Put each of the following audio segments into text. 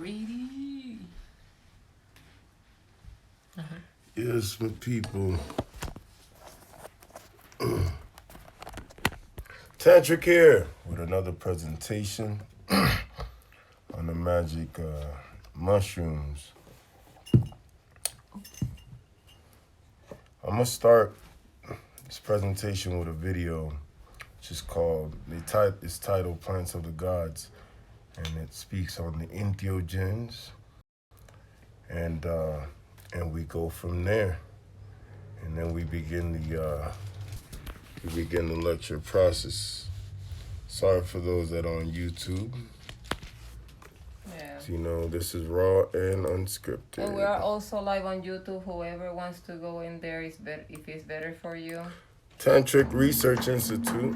3D. Yes, my people. Tantric here with another presentation on the magic mushrooms. I'm gonna start this presentation with a video which is called, it's titled Plants of the Gods, and it speaks on the entheogens, and we go from there, and then we begin the lecture process. Sorry for those that are on YouTube. Yeah. So, you know, this is raw and unscripted. And we are also live on YouTube. Whoever wants to go in there is better if it's better for you. Tantric Research Institute.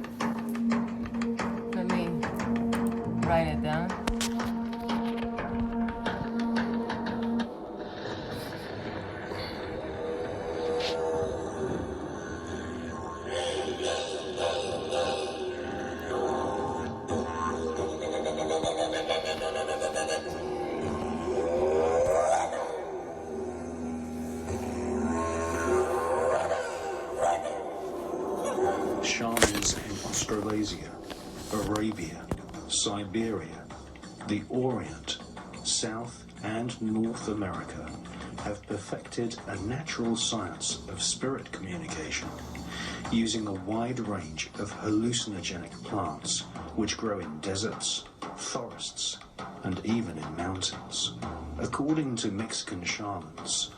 Let me write it down. Shamans in Australasia, Arabia, Siberia, the Orient, South and North America have perfected a natural science of spirit communication using a wide range of hallucinogenic plants which grow in deserts, forests, and even in mountains. According to Mexican shamans,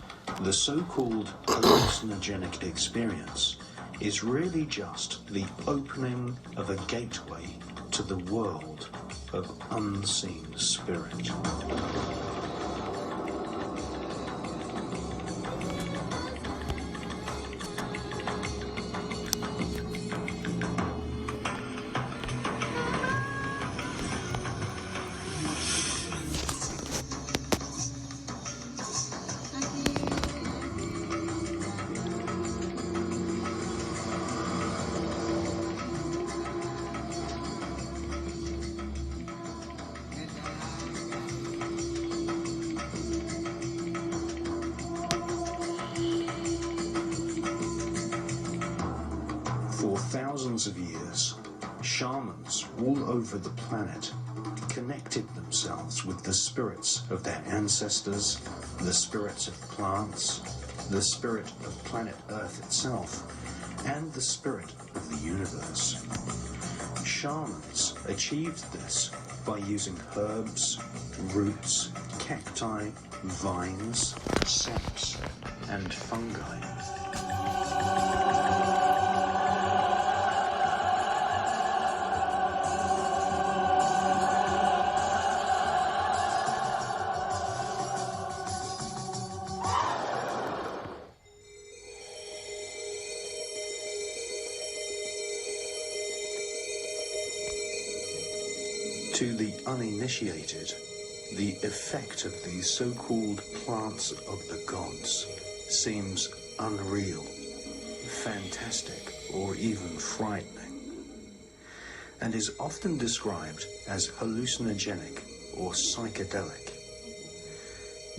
the so-called hallucinogenic experience is really just the opening of a gateway to the world of unseen spirit. For thousands of years, shamans all over the planet connected themselves with the spirits of their ancestors, the spirits of plants, the spirit of planet Earth itself, and the spirit of the universe. Shamans achieved this by using herbs, roots, cacti, vines, saps, and fungi. To the uninitiated, the effect of these so-called plants of the gods seems unreal, fantastic, or even frightening, and is often described as hallucinogenic or psychedelic.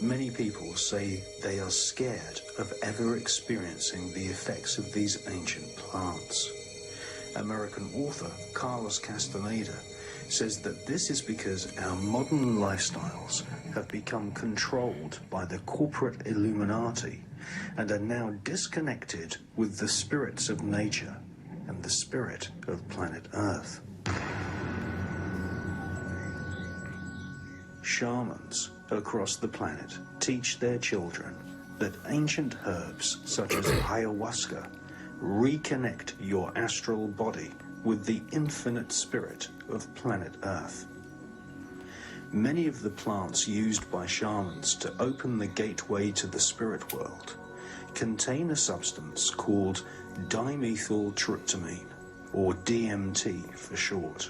Many people say they are scared of ever experiencing the effects of these ancient plants. American author Carlos Castaneda says that this is because our modern lifestyles have become controlled by the corporate Illuminati and are now disconnected with the spirits of nature and the spirit of planet Earth. Shamans across the planet teach their children that ancient herbs such as ayahuasca reconnect your astral body with the infinite spirit of planet Earth. Many of the plants used by shamans to open the gateway to the spirit world contain a substance called dimethyltryptamine, or DMT for short.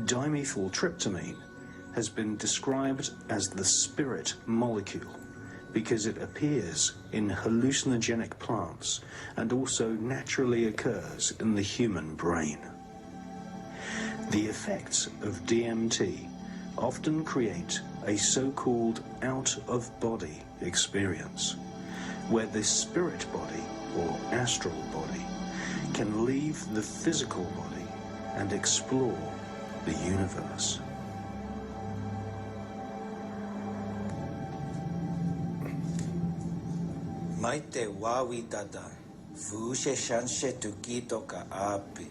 Dimethyltryptamine has been described as the spirit molecule because it appears in hallucinogenic plants and also naturally occurs in the human brain. The effects of DMT often create a so-called out-of-body experience, where the spirit body or astral body can leave the physical body and explore the universe. Maite wawi dada, fushe shanshe tukito ka api.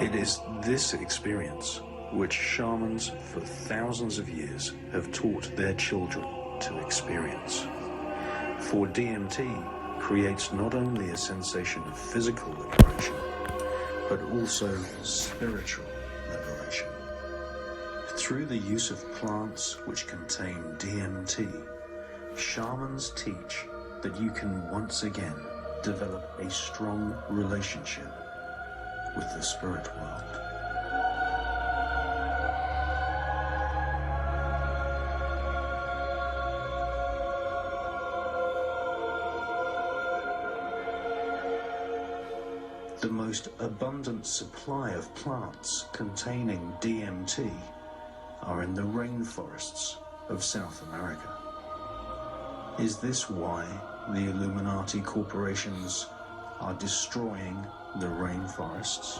It is this experience which shamans for thousands of years have taught their children to experience. For DMT creates not only a sensation of physical liberation, but also spiritual liberation. Through the use of plants which contain DMT, shamans teach that you can once again develop a strong relationship with the spirit world. The most abundant supply of plants containing DMT are in the rainforests of South America. Is this why the Illuminati corporations are destroying the rainforests?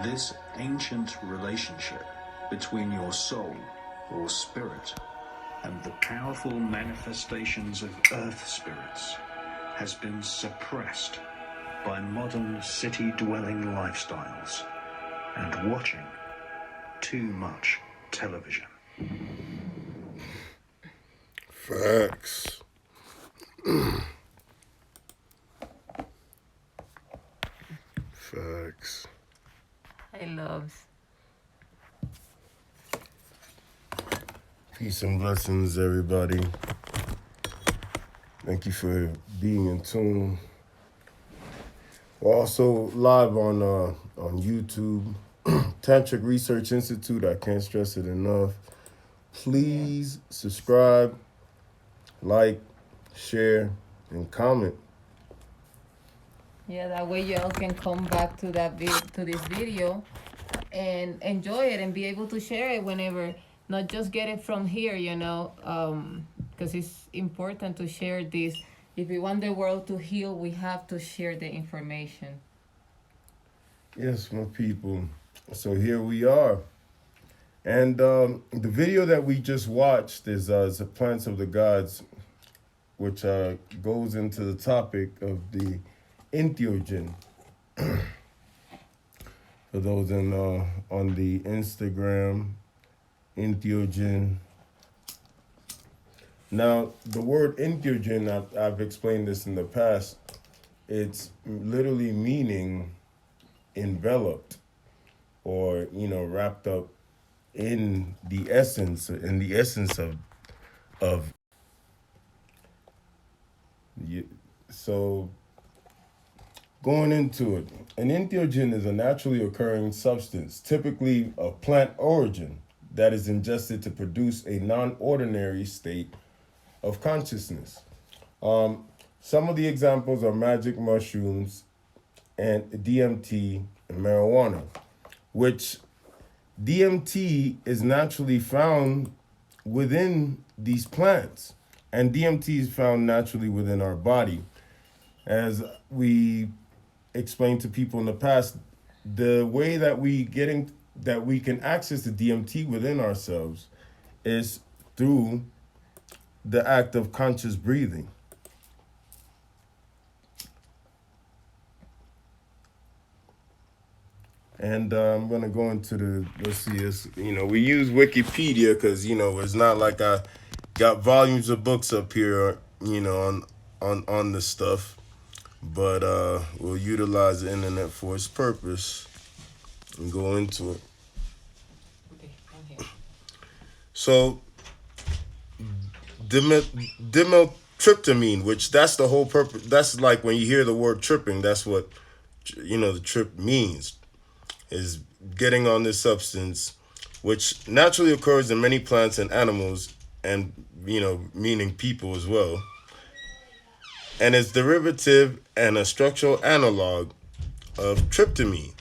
This ancient relationship between your soul or spirit and the powerful manifestations of earth spirits has been suppressed by modern city-dwelling lifestyles and watching too much television. Facts. Facts. I love. Peace and blessings, everybody. Thank you for being in tune. We're also live on YouTube, Tantric Research Institute. I can't stress it enough. Please subscribe, like, share, and comment. Yeah, that way y'all can come back to to this video and enjoy it and be able to share it whenever, not just get it from here, because it's important to share this. If we want the world to heal, we have to share the information. Yes, my people. So here we are. And the video that we just watched is the Plants of the Gods, which goes into the topic of the entheogen. For those on the Instagram, entheogen. Now, the word entheogen, I've explained this in the past. It's literally meaning enveloped, or wrapped up in the essence of. So, going into it, an entheogen is a naturally occurring substance, typically of plant origin, that is ingested to produce a non-ordinary state of consciousness. Some of the examples are magic mushrooms and DMT and marijuana, which DMT is naturally found within these plants, and DMT is found naturally within our body. As we explained to people in the past, the way that we can access the DMT within ourselves is through the act of conscious breathing. And I'm going to go into let's see, we use Wikipedia because, it's not like I got volumes of books up here, on this stuff. But we'll utilize the internet for its purpose and go into it. Okay, I'm here. So, dimethyltryptamine, which that's the whole purpose. That's like when you hear the word tripping, that's what, the trip means, is getting on this substance, which naturally occurs in many plants and animals, and, meaning people as well. And its derivative and a structural analog of tryptamine.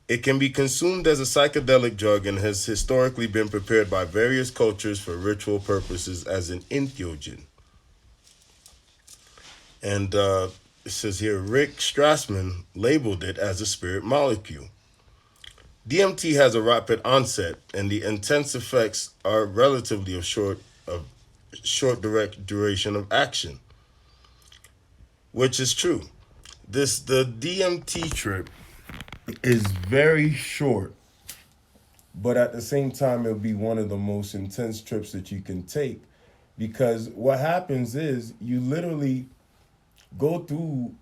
It can be consumed as a psychedelic drug and has historically been prepared by various cultures for ritual purposes as an entheogen. And it says here, Rick Strassman labeled it as a spirit molecule. DMT has a rapid onset, and the intense effects are relatively of short direct duration of action. Which is true. The DMT trip is very short, but at the same time, it'll be one of the most intense trips that you can take, because what happens is you literally go through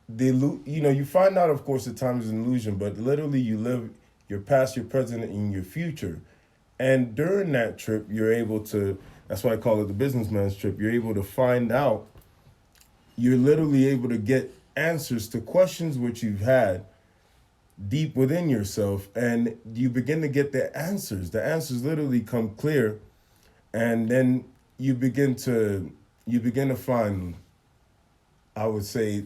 you find out, of course, that time is an illusion, but literally you live your past, your present, and your future. And during that trip, you're able to, that's why I call it the businessman's trip, you're able to find out, you're literally able to get answers to questions which you've had deep within yourself, and you begin to get the answers. The answers literally come clear, and then you begin to find, I would say,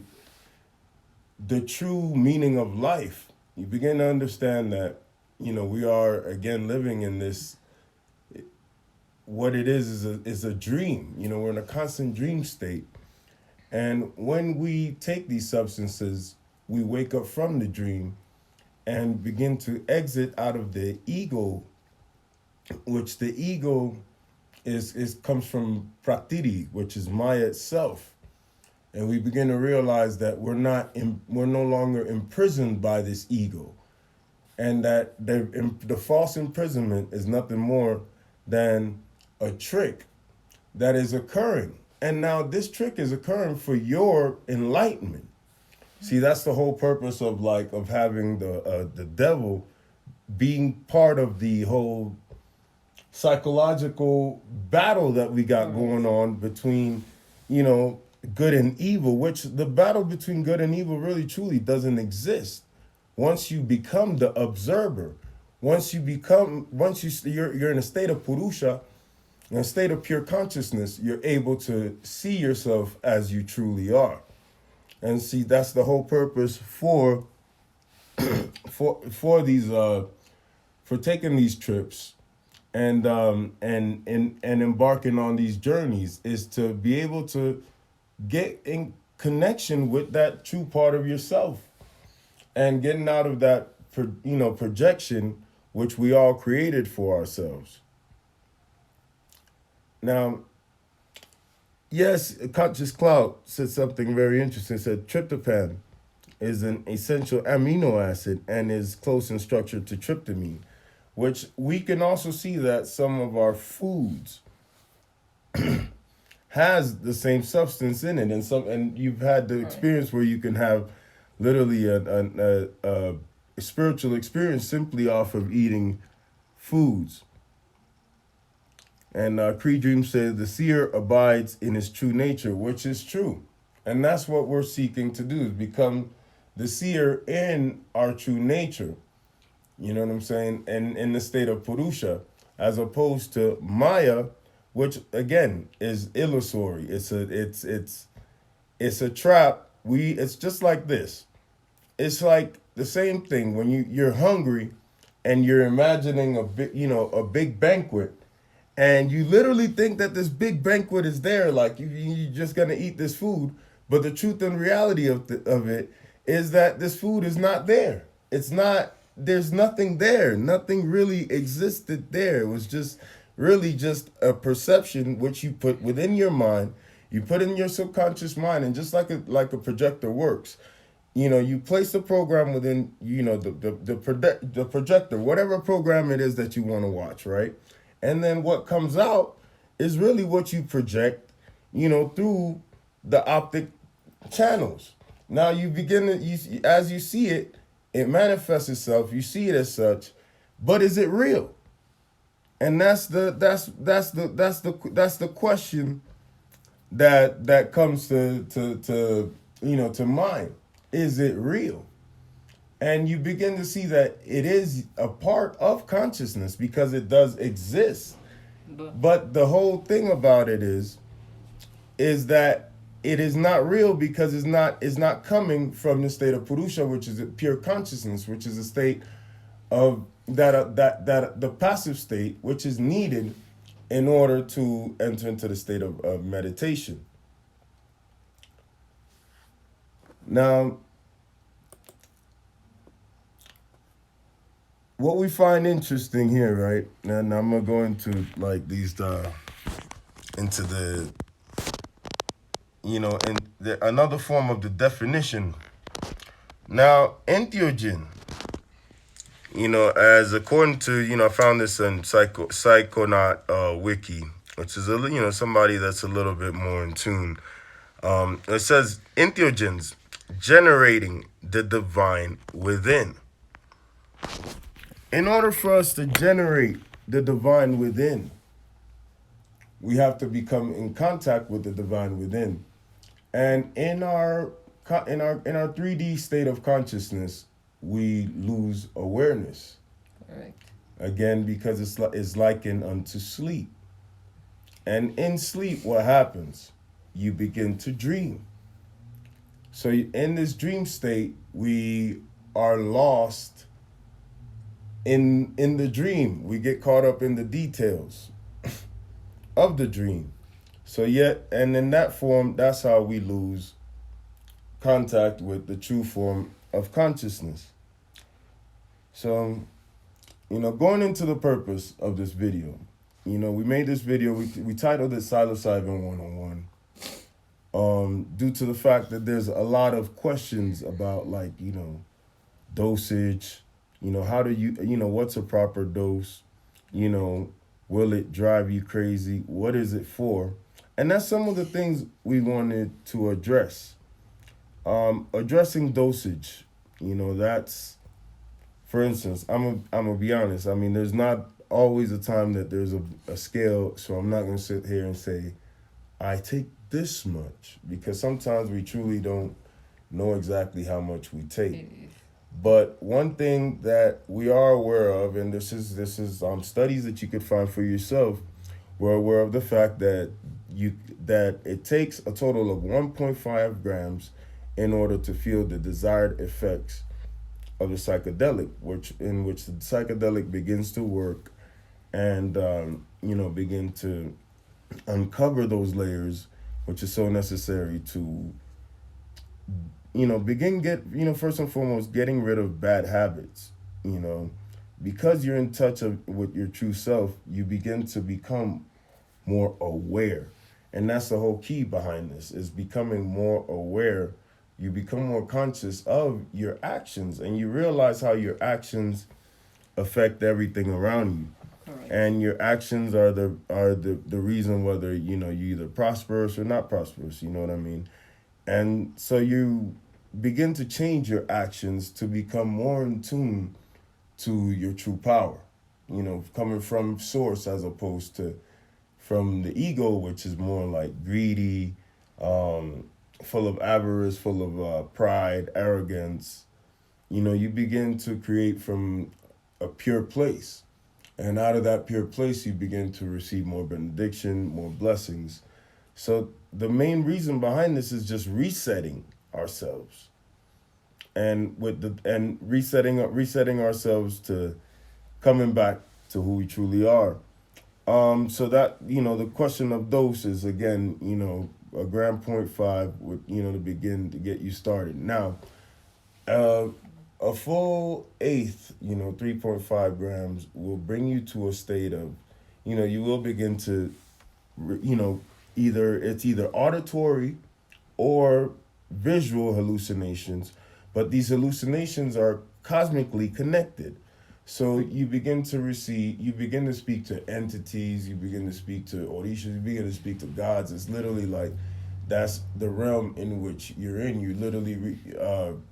the true meaning of life. You begin to understand that, we are again living in this, what it is a dream. We're in a constant dream state. And when we take these substances, we wake up from the dream and begin to exit out of the ego, which the ego comes from prakriti, which is Maya itself. And we begin to realize that we're no longer imprisoned by this ego, and that the false imprisonment is nothing more than a trick that is occurring. And now this trick is occurring for your enlightenment. See, that's the whole purpose of having the devil being part of the whole psychological battle that we got going on between, you know, good and evil, which the battle between good and evil really truly doesn't exist. Once you become the observer, you're in a state of purusha, in a state of pure consciousness, you're able to see yourself as you truly are. And see, that's the whole purpose for these for taking these trips and embarking on these journeys, is to be able to get in connection with that true part of yourself, and getting out of that projection which we all created for ourselves. Now, yes, Conscious Cloud said something very interesting. It said tryptophan is an essential amino acid and is close in structure to tryptamine, which we can also see that some of our foods has the same substance in it, and you've had the experience where you can have literally a spiritual experience simply off of eating foods. And Cree Dream said the seer abides in his true nature, which is true. And that's what we're seeking to do, is become the seer in our true nature. You know what I'm saying? And in the state of Purusha, as opposed to Maya, which again is illusory. It's a trap. It's just like this. It's like the same thing when you're hungry and you're imagining a big banquet, and you literally think that this big banquet is there, like you're just gonna eat this food, but the truth and reality of it is that this food is not there. It's not. There's nothing there. Nothing really existed there. It was just really just a perception which you put within your mind. You put in your subconscious mind, and just like a projector works, you place the program within the projector, whatever program it is that you want to watch, right? And then what comes out is really what you project, through the optic channels. Now you begin to, as you see it, it manifests itself. You see it as such, but is it real? And that's the question that comes to mind. Is it real? And you begin to see that it is a part of consciousness because it does exist. But the whole thing about it is that it is not real because it's not coming from the state of Purusha, which is a pure consciousness, which is a state of that the passive state, which is needed in order to enter into the state of meditation. Now, what we find interesting here, right? And I'm gonna go into into the another form of the definition. Now, entheogen, as according to, I found this in Psychonaut Wiki, which is somebody that's a little bit more in tune. It says entheogens, generating the divine within. In order for us to generate the divine within, we have to become in contact with the divine within. And in our 3D state of consciousness, we lose awareness. Correct. Again, because it's likened unto sleep. And in sleep, what happens? You begin to dream. So in this dream state, we are lost in the dream. We get caught up in the details of the dream. And in that form, that's how we lose contact with the true form of consciousness. So, going into the purpose of this video, we made this video, we titled it Psilocybin 101, due to the fact that there's a lot of questions about dosage, how do what's a proper dose, will it drive you crazy? What is it for? And that's some of the things we wanted to address. Addressing dosage, that's, for instance, I'm gonna be honest. I mean, there's not always a time that there's a scale, so I'm not gonna sit here and say I take this much, because sometimes we truly don't know exactly how much we take. It is. But one thing that we are aware of, and this is studies that you could find for yourself, we're aware of the fact that you that it takes a total of 1.5 grams in order to feel the desired effects of the psychedelic, which the psychedelic begins to work and begin to uncover those layers, which is so necessary to begin get first and foremost getting rid of bad habits. you know because you're in touch with your true self, you begin to become more aware, and that's the whole key behind this, is becoming more aware. You become more conscious of your actions, and you realize how your actions affect everything around you, Correct. and your actions are the reason whether you're either prosperous or not prosperous. You know what I mean? And so you begin to change your actions to become more in tune to your true power, coming from source as opposed to from the ego, which is more like greedy, full of avarice, full of pride, arrogance. You begin to create from a pure place. And out of that pure place, you begin to receive more benediction, more blessings. So the main reason behind this is just resetting ourselves, and resetting ourselves to coming back to who we truly are. So that the question of dose is, again, a gram point five would to begin to get you started. Now, uh, a full eighth, 3.5 grams will bring you to a state of, you will begin to, you know, either auditory or visual hallucinations, but these hallucinations are cosmically connected. So you begin to speak to entities, you begin to speak to orishas, you begin to speak to gods. It's literally like that's the realm in which you're in. You literally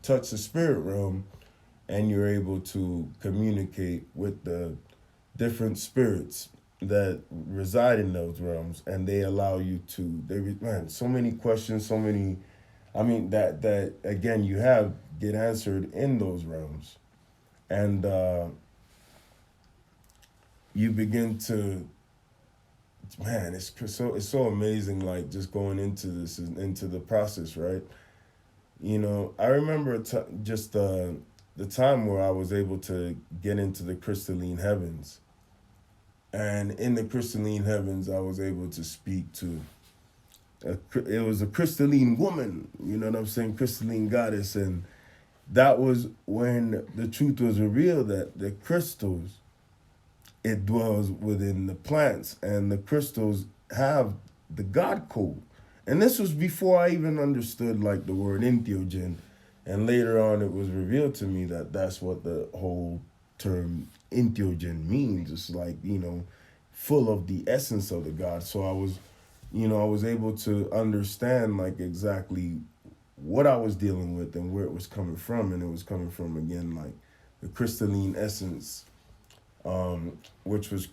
touch the spirit realm, and you're able to communicate with the different spirits that reside in those realms, and they allow you to. Man, so many questions, so many. I mean, that again, you have get answered in those realms, and you begin to. Man, it's so amazing. Like just going into this into the process, right? I remember just the time where I was able to get into the crystalline heavens. And in the crystalline heavens, I was able to speak to it was a crystalline woman, you know what I'm saying? Crystalline goddess. And that was when the truth was revealed that the crystals, it dwells within the plants, and the crystals have the God code. And this was before I even understood like the word entheogen. And later on, it was revealed to me that that's what the whole term entheogen means. It's like, full of the essence of the God. So I was able to understand like exactly what I was dealing with and where it was coming from. And it was coming from, again, like the crystalline essence, which was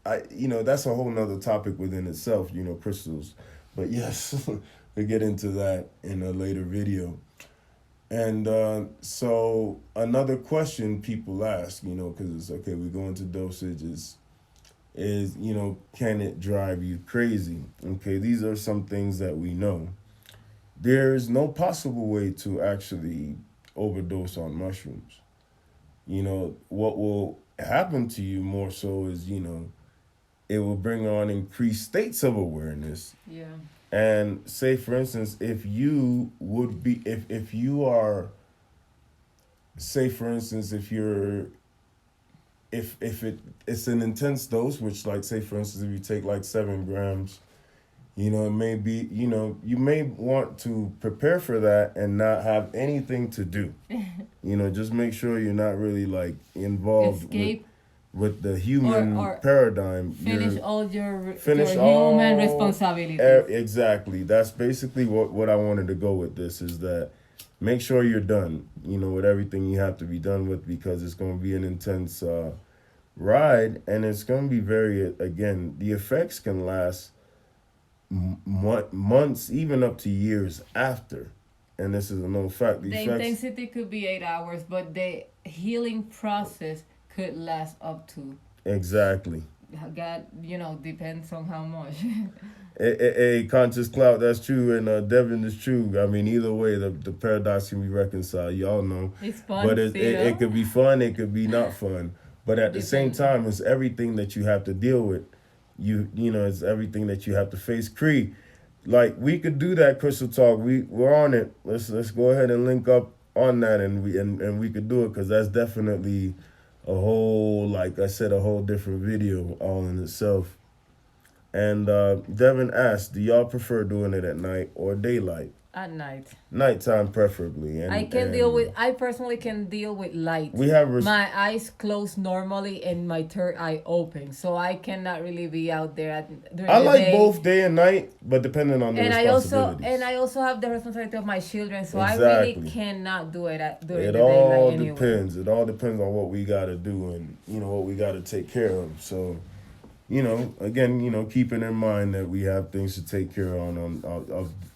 that's a whole nother topic within itself, crystals. But yes, we'll get into that in a later video. And so another question people ask, because it's okay, we go into dosage, is can it drive you crazy? Okay, these are some things that we know. There is no possible way to actually overdose on mushrooms. What will happen to you more so is, it will bring on increased states of awareness. Yeah. And say, for instance, if you are, say, for instance, if it's an intense dose, which, like, say, for instance, if you take like 7 grams, it may be, you may want to prepare for that and not have anything to do. Just make sure you're not really like involved Escape. with the human or paradigm, finish you're all your finish human all responsibilities. exactly. That's basically what I wanted to go with this is that make sure you're done, with everything you have to be done with because it's going to be an intense ride and it's going to be very again the effects can last months even up to years after, and this is a known fact. The The effects intensity could be 8 hours, but the healing process could last up to, exactly. God, depends on how much. A conscious clout, that's true, and Devin is true. I mean, either way, the paradox can be reconciled. Y'all know, It's fun but still. it could be fun, it could be not fun. But at the same Depends. time, it's everything that you have to deal with. It's everything that you have to face. Cree, like we could do that crystal talk. We're on it. Let's go ahead and link up on that, and we could do it because that's definitely a whole, like I said, a whole different video all in itself. And Devin asked, "Do y'all prefer doing it at night or daylight? At night. Nighttime, preferably." And I personally can deal with light. We have my eyes closed normally and my third eye open, so I cannot really be out there during I the like day. both day and night, but depending on the responsibilities. I also have the responsibility of my children, so I Exactly. really cannot do it during It the all daylight anyway. depends. It all depends on what we got to do and what we got to take care of. So, again, keeping in mind that we have things to take care of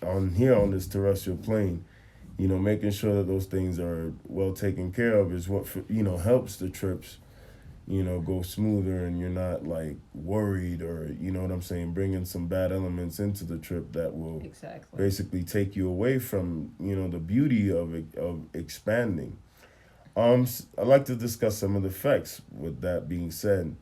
on here on this terrestrial plane. Making sure that those things are well taken care of is what helps the trips go smoother, and you're not like worried or what I'm saying, bringing some bad elements into the trip that will Exactly. basically take you away from the beauty of expanding. I'd like to discuss some of the effects. With that being said,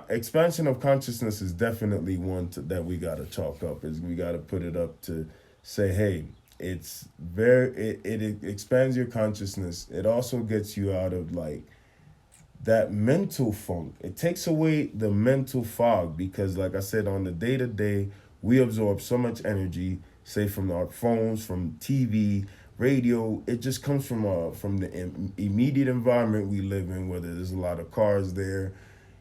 expansion of consciousness is definitely one that we got to chalk up. Is we got to put it up to say, hey, it's it expands your consciousness. It also gets you out of like that mental funk. It takes away the mental fog because, like I said, on the day to day, we absorb so much energy, say from our phones, from TV, radio. It just comes from the immediate environment we live in, whether there's a lot of cars there.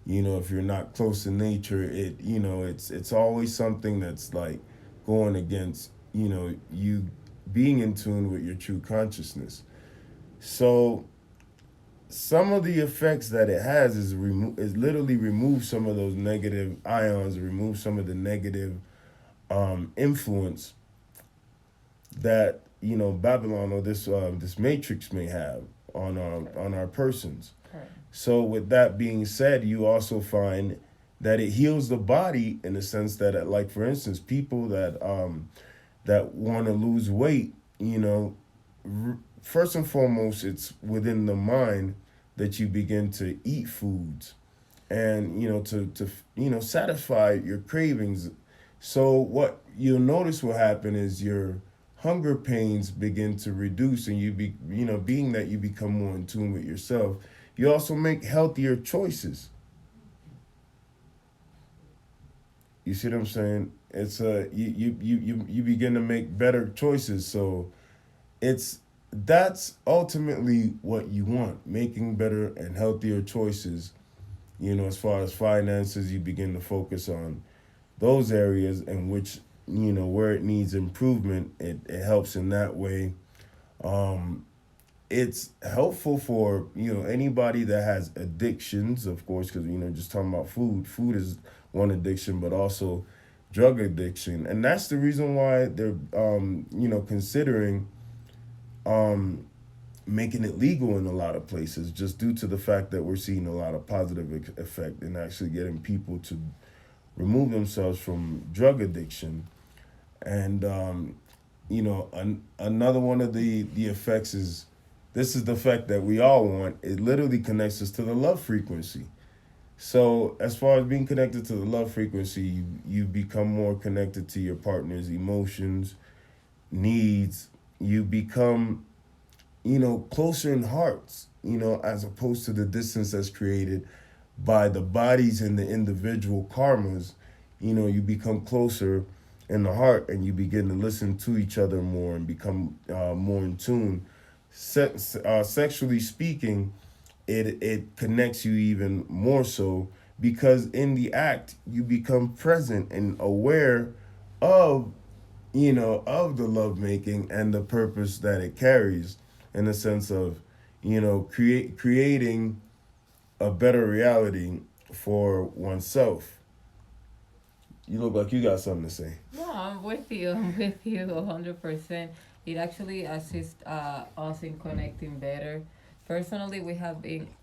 If you're not close to nature, it's always something that's like going against, you being in tune with your true consciousness. So some of the effects that it has is literally remove some of those negative ions, remove some of the negative influence that Babylon or this matrix may have on our persons. Right. So with that being said, you also find that it heals the body in the sense that, like for instance, people that want to lose weight, first and foremost, it's within the mind that you begin to eat foods, and to satisfy your cravings. So what you'll notice will happen is your hunger pains begin to reduce, and being that you become more in tune with yourself, you also make healthier choices. You see what I'm saying? It's you begin to make better choices. So that's ultimately what you want, making better and healthier choices. As far as finances, you begin to focus on those areas in which, where it needs improvement, it helps in that way. It's helpful for, anybody that has addictions, of course, because, just talking about food. Food is one addiction, but also drug addiction. And that's the reason why they're, considering making it legal in a lot of places, just due to the fact that we're seeing a lot of positive effect in actually getting people to remove themselves from drug addiction. And, another one of the effects is, this is the effect that we all want. It literally connects us to the love frequency. So as far as being connected to the love frequency, you become more connected to your partner's emotions, needs. You become, closer in hearts, as opposed to the distance that's created by the bodies and the individual karmas. You become closer in the heart, and you begin to listen to each other more and become more in tune. Sexually speaking, it connects you even more so, because in the act you become present and aware of, of the lovemaking and the purpose that it carries, in the sense of, creating a better reality for oneself. You look like you got something to say. No, I'm with you. I'm with you 100%. It actually assists us in connecting better. Personally,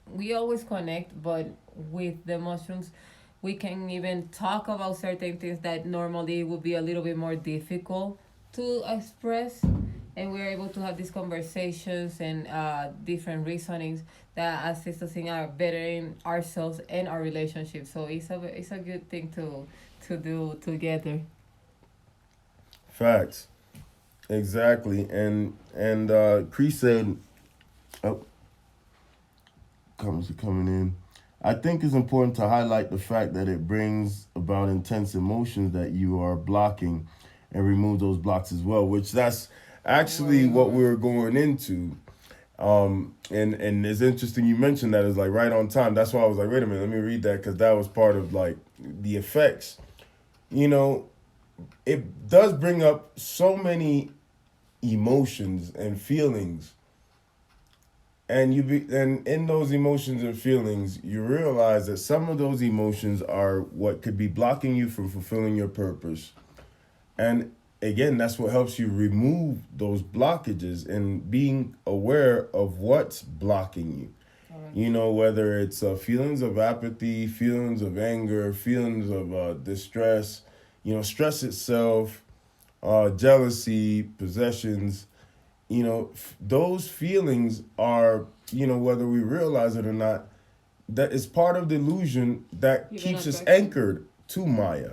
we always connect, but with the mushrooms, we can even talk about certain things that normally would be a little bit more difficult to express. And we're able to have these conversations and different reasonings that assist us in our bettering ourselves and our relationships. So it's a good thing to do together. Facts. Exactly. And Chris said, oh, coming in. I think it's important to highlight the fact that it brings about intense emotions that you are blocking, and remove those blocks as well, which that's actually what we were going into. And it's interesting you mentioned that. It's like right on time. That's why I was like, wait a minute, let me read that, because that was part of like the effects. You know, it does bring up so many emotions and feelings, and in those emotions and feelings you realize that some of those emotions are what could be blocking you from fulfilling your purpose. And again, that's what helps you remove those blockages, and being aware of what's blocking you. Whether it's feelings of apathy, feelings of anger, feelings of distress, stress itself, jealousy, possessions. Those feelings are, whether we realize it or not, that is part of the illusion that keeps us anchored to Maya.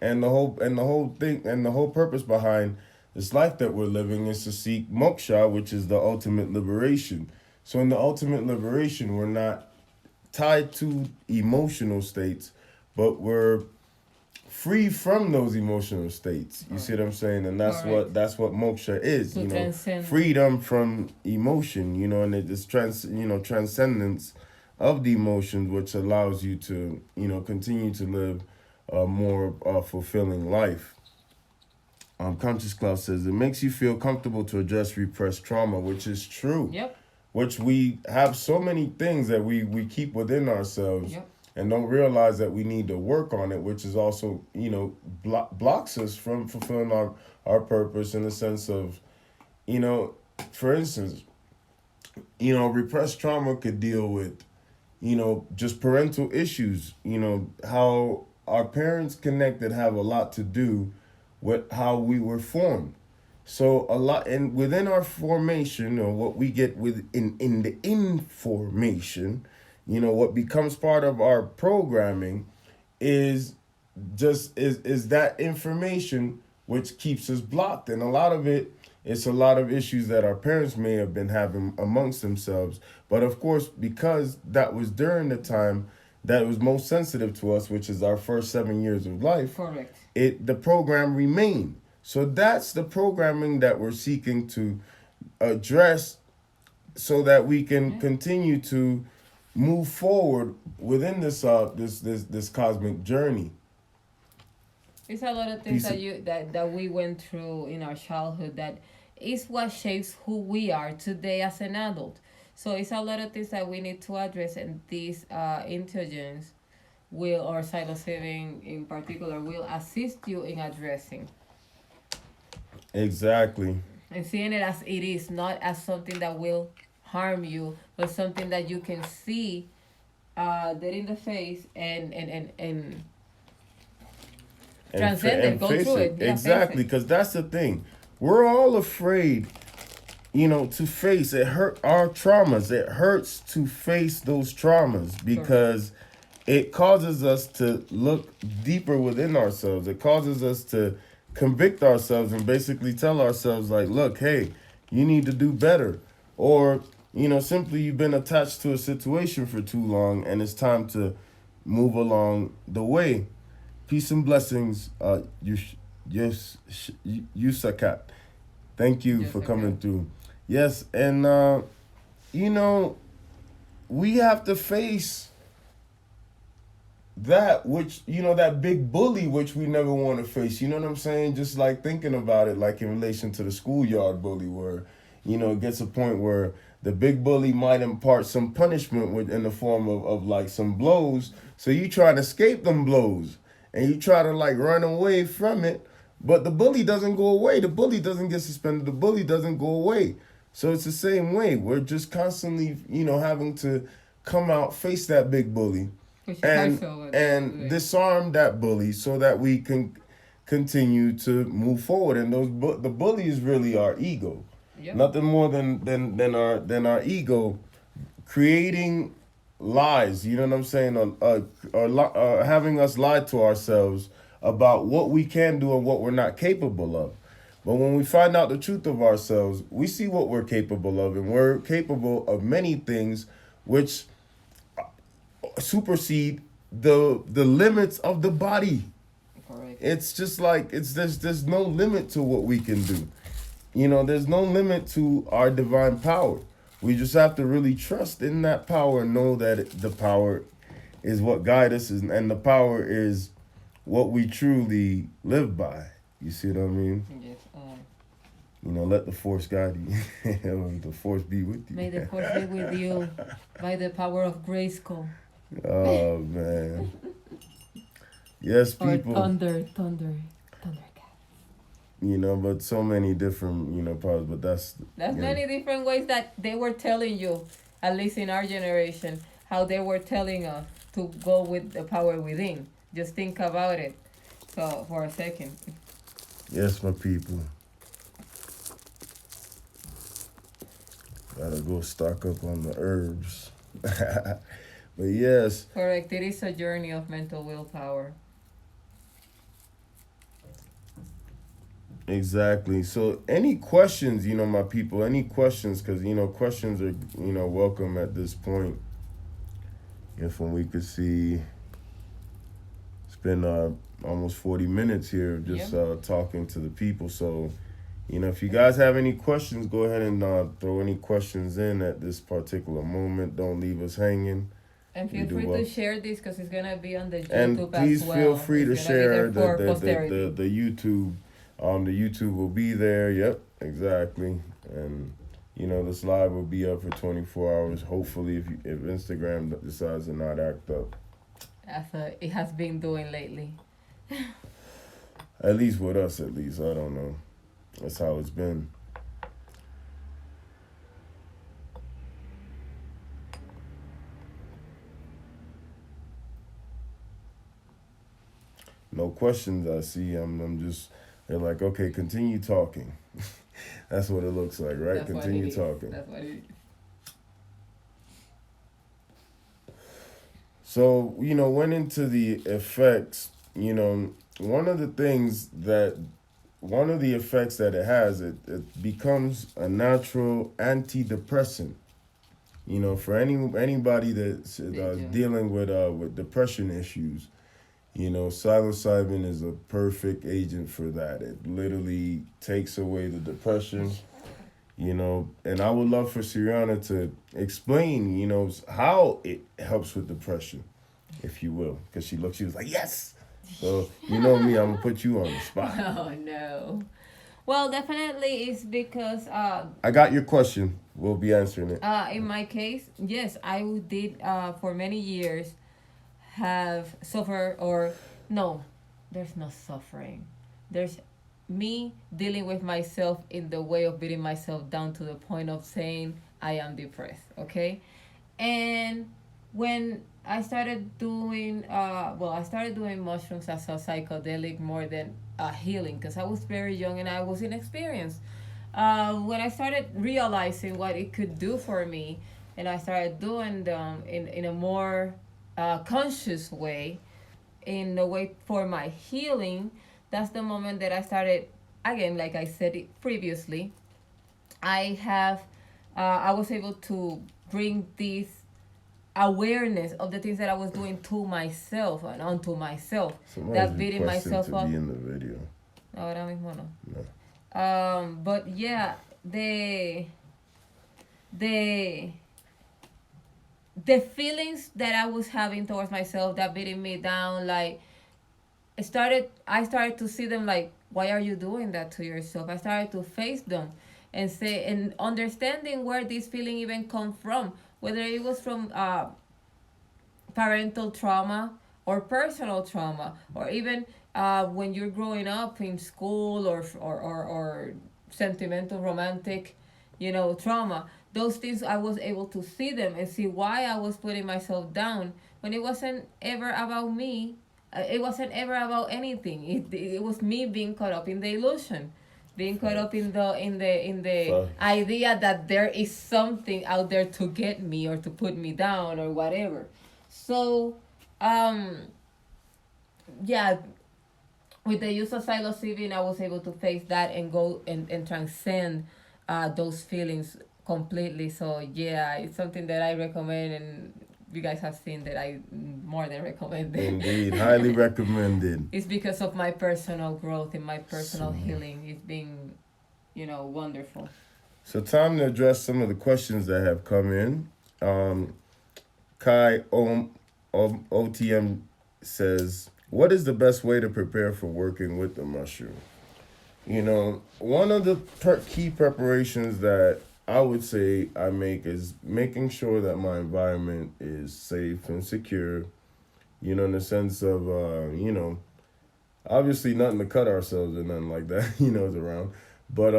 And the whole purpose behind this life that we're living is to seek moksha, which is the ultimate liberation. So in the ultimate liberation, we're not tied to emotional states, but we're free from those emotional states. You see what I'm saying? And that's what moksha is. To transcend. Freedom from emotion. And it's transcendence of the emotions, which allows you to continue to live a more fulfilling life. Conscious Cloud says it makes you feel comfortable to address repressed trauma, which is true. Yep. Which we have so many things that we keep within ourselves. Yep. And don't realize that we need to work on it, which is also, blocks us from fulfilling our purpose, in the sense of, for instance, repressed trauma could deal with, just parental issues, how our parents connected have a lot to do with how we were formed. So a lot, and within our formation, or what we get in the information, what becomes part of our programming is that information which keeps us blocked. And a lot of it's a lot of issues that our parents may have been having amongst themselves. But of course, because that was during the time that was most sensitive to us, which is our first 7 years of life. Correct. The program remained. So that's the programming that we're seeking to address, so that we can continue to move forward within this cosmic journey. It's a lot of things that we went through in our childhood that is what shapes who we are today as an adult. So it's a lot of things that we need to address, and these intelligence or psilocybin in particular will assist you in addressing. Exactly. And seeing it as it is, not as something that will harm you, but something that you can see dead in the face and transcend it, go through it. Yeah, exactly, because that's the thing. We're all afraid, to face it. Hurt our traumas. It hurts to face those traumas, because it causes us to look deeper within ourselves. It causes us to convict ourselves and basically tell ourselves, like, look, hey, you need to do better. Or, simply you've been attached to a situation for too long, and it's time to move along the way. Peace and blessings, Yusakat. Thank you for coming through. Yes, and we have to face that which, that big bully which we never want to face. You know what I'm saying? Just like thinking about it, like in relation to the schoolyard bully, where it gets a point where the big bully might impart some punishment in the form of like some blows, so you try to escape them blows and you try to like run away from it, but the bully doesn't go away. The bully doesn't get suspended. The bully doesn't go away. So it's the same way. We're just constantly having to come out, face that big bully, Which is and also and disarm that bully so that we can continue to move forward. And the bully is really our ego. Yep. Nothing more than our ego creating lies. You know what I'm saying? Or having us lie to ourselves about what we can do and what we're not capable of. But when we find out the truth of ourselves, we see what we're capable of, and we're capable of many things which supersede the limits of the body. Correct. It's just like there's no limit to what we can do. There's no limit to our divine power. We just have to really trust in that power and know that the power is what guides us, and the power is what we truly live by. You see what I mean? Yes. Let the force guide you. The force be with you. May the force be with you by the power of Grayskull. Oh, man. Yes, people. Or Thundercat. But so many different, powers, but that's many different ways that they were telling you, at least in our generation, how they were telling us to go with the power within. Just think about it. So, for a second. Yes, my people. Gotta go stock up on the herbs. But yes. Correct. It is a journey of mental willpower. Exactly. So any questions, my people, any questions, because, questions are, welcome at this point. If when we could see, it's been almost 40 minutes here of just talking to the people. So, if you guys have any questions, go ahead and throw any questions in at this particular moment. Don't leave us hanging. And feel free to share this because it's going to be on the YouTube and as well. please feel free to share the YouTube. The YouTube will be there. Yep, exactly. And this live will be up for 24 hours. Hopefully, if Instagram decides to not act up, as it has been doing lately. At least with us, I don't know. That's how it's been. No questions, I see. I'm just, they're like, okay, continue talking. That's what it looks like, right? That's continue talking. That's what it is. So, went into the effects, one of the effects that it has, it becomes a natural antidepressant. For anybody that's dealing with depression issues, psilocybin is a perfect agent for that. It literally takes away the depression, and I would love for Siriana to explain, how it helps with depression, if you will, because she was like, yes. So, me, I'm going to put you on the spot. Oh, no. Well, definitely it's because... I got your question. We'll be answering it. In my case, yes, I did for many years have suffered no, there's no suffering. There's me dealing with myself in the way of beating myself down to the point of saying I am depressed, okay? And when I started doing, mushrooms as a psychedelic more than a healing, because I was very young and I was inexperienced. When I started realizing what it could do for me, and I started doing them in a more conscious way, in a way for my healing, that's the moment that I started, again, like I said it previously, I was able to bring this awareness of the things that I was doing to myself and onto myself. Somebody's that beating myself to up. Be in the video. Ahora mismo no. No. But yeah, the feelings that I was having towards myself that beating me down, like I started to see them like, why are you doing that to yourself? I started to face them and say, and understanding where this feeling even come from, whether it was from parental trauma or personal trauma, or even when you're growing up in school, or sentimental romantic, trauma. Those things, I was able to see them and see why I was putting myself down when it wasn't ever about me. It wasn't ever about anything. It was me being caught up in the illusion, being caught up in the Facts. idea that there is something out there to get me or to put me down or whatever. So, um, yeah, with the use of psilocybin, I was able to face that and go and transcend those feelings completely. So, yeah, it's something that I recommend, and you guys have seen that I more than recommend it. Indeed, highly recommended. It's because of my personal growth and my personal So, healing. It's been, wonderful. so time to address some of the questions that have come in. Kai OTM says, "What is the best way to prepare for working with the mushroom?" One of the key preparations that I would say I make is making sure that my environment is safe and secure. In the sense of, obviously nothing to cut ourselves or nothing like that, is around. But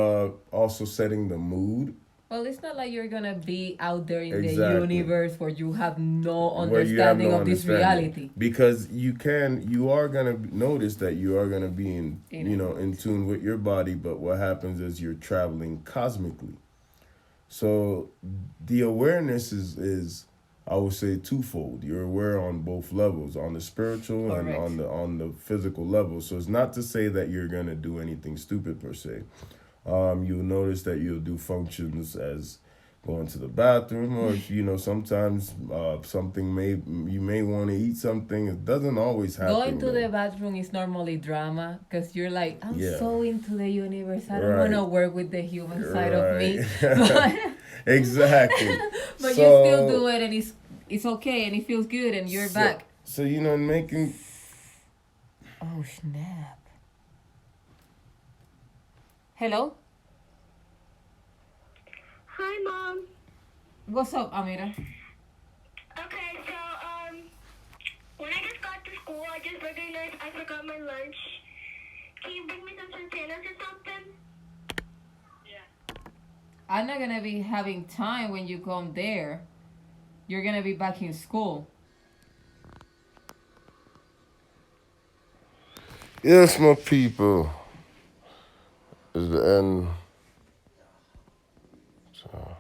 also setting the mood. Well, it's not like you're gonna be out there in the Exactly. universe where you have no Where you have understanding no of this understanding, reality. because you are gonna notice that you are gonna be In in tune with your body, but what happens is you're traveling cosmically. So the awareness is I would say twofold. You're aware on both levels, on the spiritual and Correct. on the physical level. So it's not to say that you're gonna do anything stupid per se. You'll notice that you'll do functions as going to the bathroom, or if sometimes something you may want to eat something. It doesn't always Going happen to the though. bathroom is normally drama because you're like, I'm Yeah. so into the universe. I don't want Right. to work with the human side of Right. me. But, Exactly. but you still So do it, and it's okay, and it feels good, and you're so back. so making. Oh, snap. Hello? Hi, Mom. What's up, Amira? Okay, so, when I just got to school, I just recognized I forgot my lunch. Can you bring me some Santanas or something? I'm not going to be having time when you come there. You're going to be back in school. Yes, my people. Is the end. So.